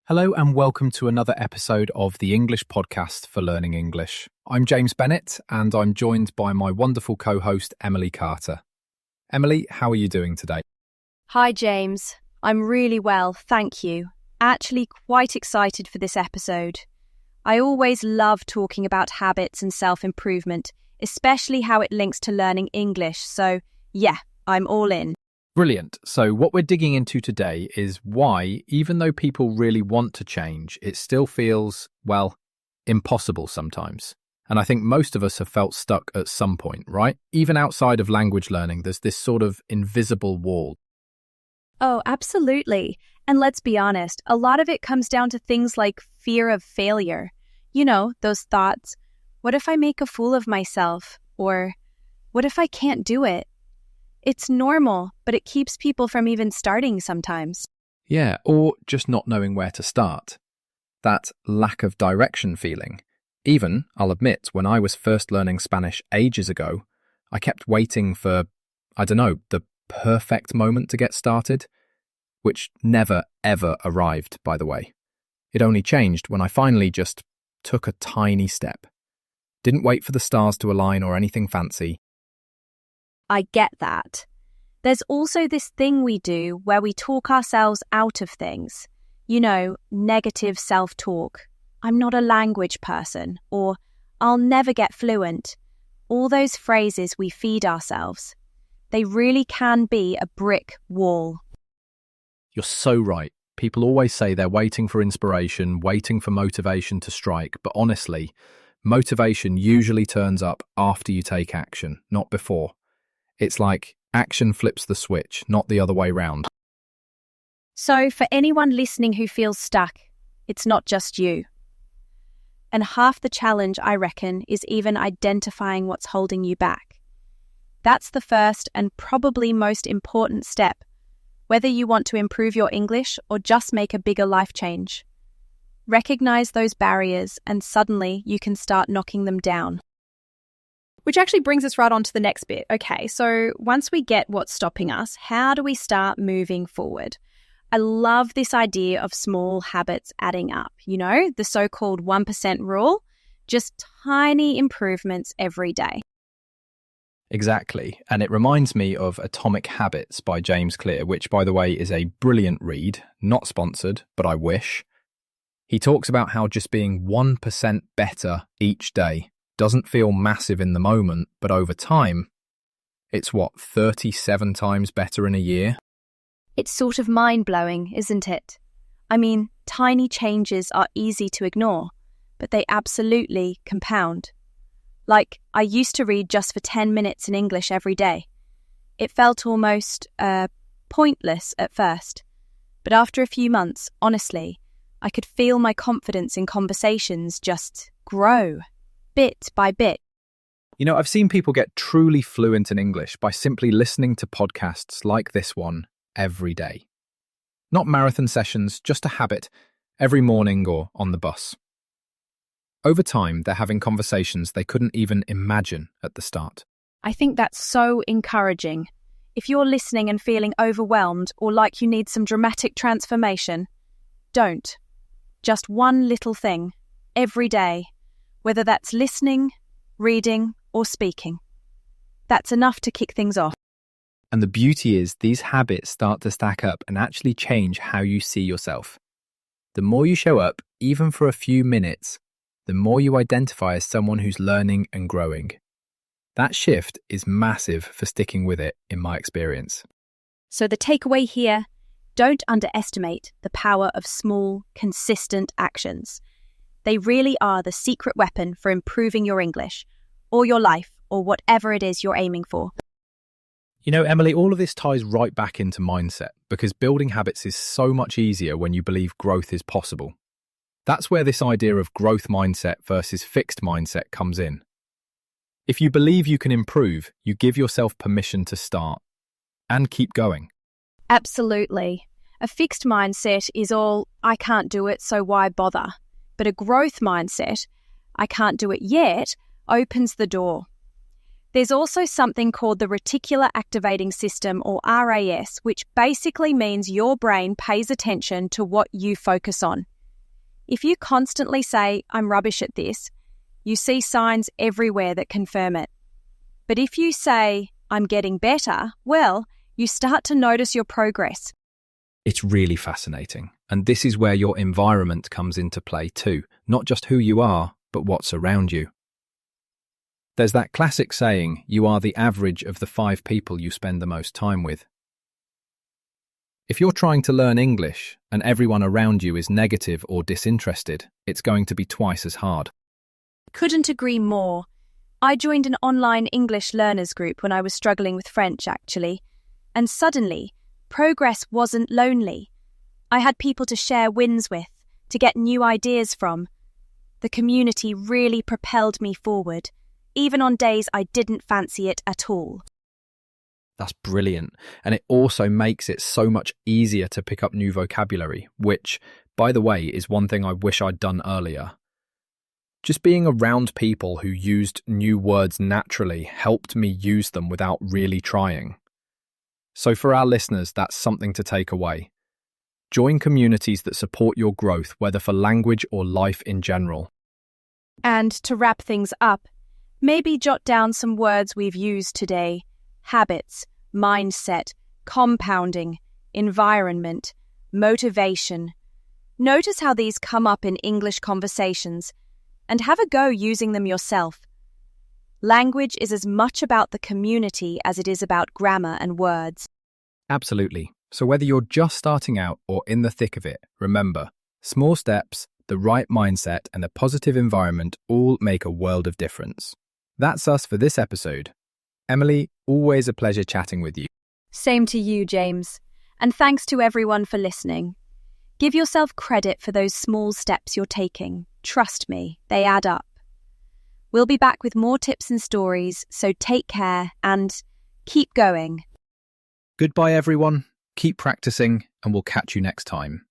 Hello and welcome to another episode of the English Podcast for Learning English. I'm James Bennett and I'm joined by my wonderful co-host Emily Carter. Emily, how are you doing today? Hi James, I'm really well, thank you. Actually quite excited for this episode. I always love talking about habits and self-improvement, especially how it links to learning English, so yeah, I'm all in. Brilliant. So what we're digging into today is why, even though people really want to change, it still feels, well, impossible sometimes. And I think most of us have felt stuck at some point, right? Even outside of language learning, there's this sort of invisible wall. Oh, absolutely. And let's be honest, a lot of it comes down to things like fear of failure. You know, those thoughts, what if I make a fool of myself? Or what if I can't do it? It's normal, but it keeps people from even starting sometimes. Yeah, or just not knowing where to start. That lack of direction feeling. Even, I'll admit, when I was first learning Spanish ages ago, I kept waiting for, the perfect moment to get started, which never, ever arrived, by the way. It only changed when I finally just took a tiny step. Didn't wait for the stars to align or anything fancy. I get that. There's also this thing we do where we talk ourselves out of things. You know, negative self-talk. I'm not a language person, or I'll never get fluent. All those phrases we feed ourselves. They really can be a brick wall. You're so right. People always say they're waiting for inspiration, waiting for motivation to strike, but honestly, motivation usually turns up after you take action, not before. It's like action flips the switch, not the other way round. So for anyone listening who feels stuck, it's not just you. And half the challenge, I reckon, is even identifying what's holding you back. That's the first and probably most important step, whether you want to improve your English or just make a bigger life change. Recognize those barriers and suddenly you can start knocking them down. Which actually brings us right on to the next bit. Okay, so once we get what's stopping us, how do we start moving forward? I love this idea of small habits adding up, you know, the so-called 1% rule, just tiny improvements every day. Exactly, and it reminds me of Atomic Habits by James Clear, which, by the way, is a brilliant read, not sponsored, but I wish. He talks about how just being 1% better each day doesn't feel massive in the moment, but over time, it's 37 times better in a year? It's sort of mind-blowing, isn't it? I mean, tiny changes are easy to ignore, but they absolutely compound. Like, I used to read just for 10 minutes in English every day. It felt almost, pointless at first. But after a few months, honestly, I could feel my confidence in conversations just grow. Bit by bit. You know, I've seen people get truly fluent in English by simply listening to podcasts like this one every day. Not marathon sessions, just a habit, every morning or on the bus. Over time, they're having conversations they couldn't even imagine at the start. I think that's so encouraging. If you're listening and feeling overwhelmed or like you need some dramatic transformation, don't. Just one little thing, every day. Whether that's listening, reading, or speaking. That's enough to kick things off. And the beauty is these habits start to stack up and actually change how you see yourself. The more you show up, even for a few minutes, the more you identify as someone who's learning and growing. That shift is massive for sticking with it, in my experience. So the takeaway here, don't underestimate the power of small, consistent actions. They really are the secret weapon for improving your English, or your life, or whatever it is you're aiming for. You know, Emily, all of this ties right back into mindset, because building habits is so much easier when you believe growth is possible. That's where this idea of growth mindset versus fixed mindset comes in. If you believe you can improve, you give yourself permission to start and keep going. Absolutely. A fixed mindset is all, I can't do it, so why bother? But a growth mindset, I can't do it yet, opens the door. There's also something called the Reticular Activating System, or RAS, which basically means your brain pays attention to what you focus on. If you constantly say, "I'm rubbish at this," you see signs everywhere that confirm it. But if you say, "I'm getting better," well, you start to notice your progress. It's really fascinating. And this is where your environment comes into play too. Not just who you are, but what's around you. There's that classic saying, you are the average of the 5 people you spend the most time with. If you're trying to learn English and everyone around you is negative or disinterested, it's going to be twice as hard. Couldn't agree more. I joined an online English learners group when I was struggling with French, actually, and suddenly, progress wasn't lonely. I had people to share wins with, to get new ideas from. The community really propelled me forward, even on days I didn't fancy it at all. That's brilliant. And it also makes it so much easier to pick up new vocabulary, which, by the way, is one thing I wish I'd done earlier. Just being around people who used new words naturally helped me use them without really trying. So for our listeners, that's something to take away. Join communities that support your growth, whether for language or life in general. And to wrap things up, maybe jot down some words we've used today: habits, mindset, compounding, environment, motivation. Notice how these come up in English conversations and have a go using them yourself. Language is as much about the community as it is about grammar and words. Absolutely. So whether you're just starting out or in the thick of it, remember, small steps, the right mindset, and a positive environment all make a world of difference. That's us for this episode. Emily, always a pleasure chatting with you. Same to you, James. And thanks to everyone for listening. Give yourself credit for those small steps you're taking. Trust me, they add up. We'll be back with more tips and stories, so take care and keep going. Goodbye, everyone. Keep practicing, and we'll catch you next time.